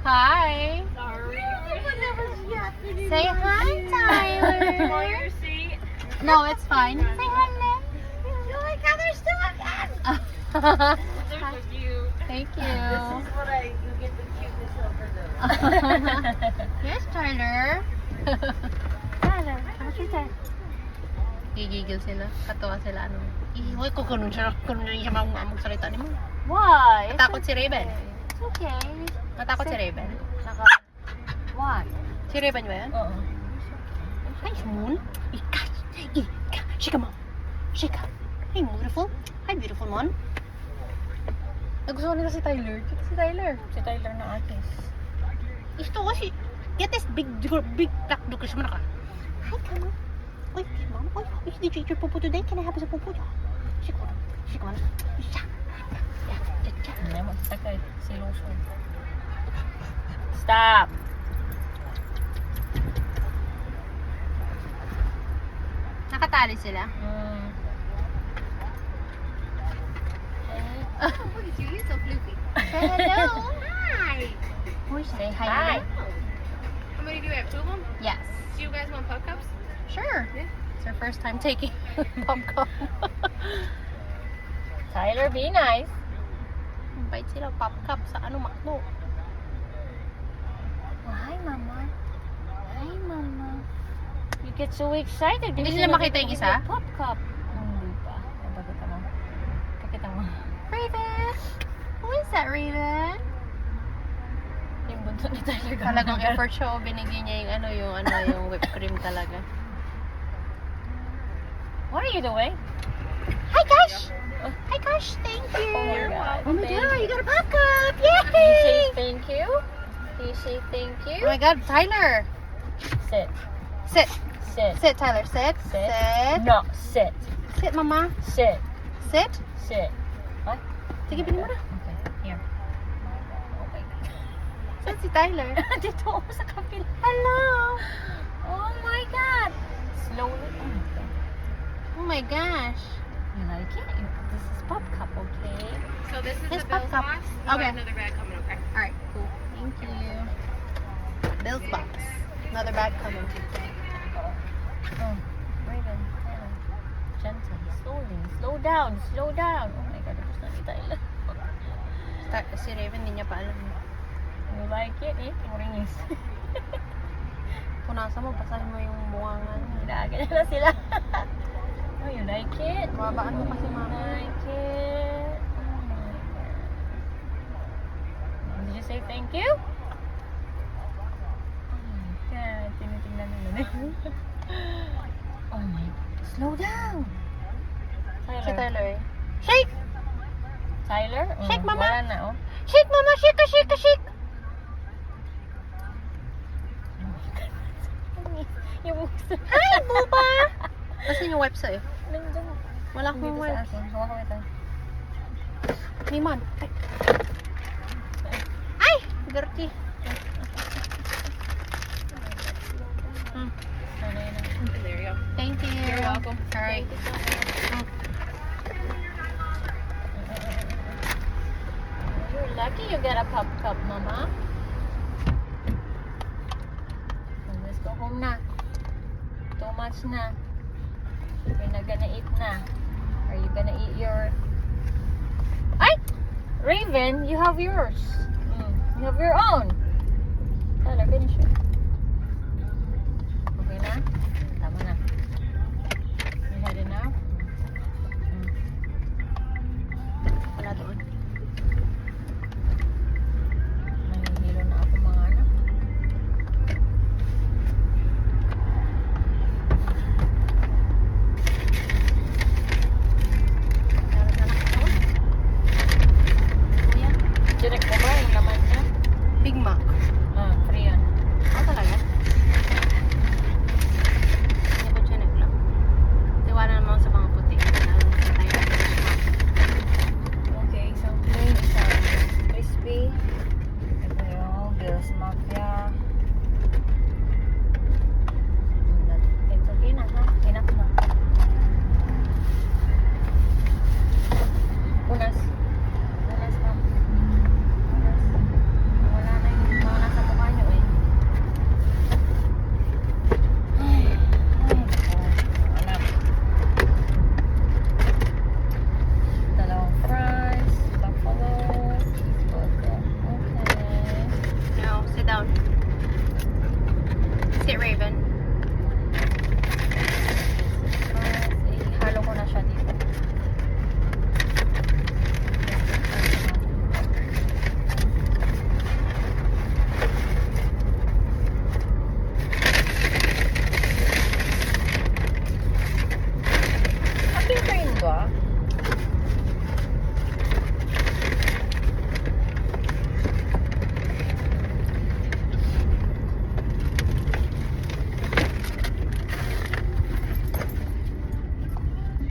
Hi. Sorry. Say hi, Tyler. For your seat. No, it's fine. Say hi, Lynn. Oh my god, there's two again. There's a view. Thank you. This is what you get the cuteness over those. Yes, Tyler. Tyler, makita. Gigigil sila. Katawa sila. Ano? Ihoy ko kung siya magsalita ni mo. Why? Matakot si Raven. It's okay. Matakot si Raven. What? Si Raven ba yan? Oo. Hi, Moon. Ika. Shika, Mom. Shika. Hi, beautiful. Hi, beautiful, Mon. Nagustuhan nila si Tyler. Kita si Tyler. Si Tyler na artist. Ito kasi, get this big black dog kasi mana ka. Hi, come on. Oy, Mom. Oy, is the teacher pupu today? Can I have some pupu? Shika, Mom. Shika, Mom. Isha. Hindi, magsakay. Silusong. Stop! Nakatali sila. Okay. Look at you, you're so floofy. Say hello. Hi. Say Hi. hi. How many do you have? Two of them? Yes. Do you guys want pup cups? Sure. Yeah. It's our first time taking popcorn. Tyler, be nice. Bite sila pop cup sa ano makno. Oh, hi, Mama. Hi, Mama. You get so excited. Hindi sila makita yung isa? Pop cup. Hindi pa. Pakita mo. Pakita mo. Raven! Who is that, Raven? Yung bunso ni Tyler. Talagang effort siya o binigyan niya yung whipped cream talaga. What are you doing? Hi, Gosh! Hi, Gosh! Thank you! Oh my God. Oh my Thank God, you you. got a pop cup! Do you say Yay! thank you? Do you say thank Oh you? my God, Tyler! Sit. Sit! Sit. Sit, Tyler. Sit. Sit. Sit. No, sit. Sit, Mama. Sit. Sit. Sit. What? Sige, bilhin mo na. Okay, here. Oh my God. Saan si Tyler? Dito ako sa kapila. Hello! Oh my God. Slowly. Oh my gosh. You like it? This is pop cup, okay? So this is This the pup Bill's cup. box. You Okay. have another bag coming, okay? Alright, cool. Thank you. Bill's box. Another bag coming. Oh, Raven, Tyler. Gentle. Slowly. Slow down. Slow down. Oh my God, gusto ni Tyler. Si Raven, hindi niya pa alam. You like it? Eh? Ringis. Punasan mo, basahin mo yung bungangan. Ginaganyan na sila. Oh, you like it? Babaan mo kasi, Mama. Like it? Oh my God. Did you say thank you? Oh my God. Tinitingnan nila. Oh my God. Slow down. Si Tyler eh. Shake! Tyler? Shake, Mama. Wala na, oh. Shake, Mama! Shake, shake, shake! Yung gusto. Hi, Buba! Kasi yung wipe sa'yo. Nandiyan. Wala akong Dito sa wipe. akin. Hawa ko ito. Hey, Mon. Ay! Ay! Dirty. Hmm. Ano yun? There you go. Thank you. You're welcome. Alright. You're lucky you get a pop cup, Mama. Let's go home na. Too much na. You're not gonna eat na. Are you gonna eat your... Ay! Raven, you have yours. You have your own. Tyler, finish it. Okay na? Tama na. You had enough? Wala doon. Nahihilo na ako mga anak. Meron na nakataon. Kuya, Direct mo ba yung laman niya? Big Mac. Free yan. Okay. ba?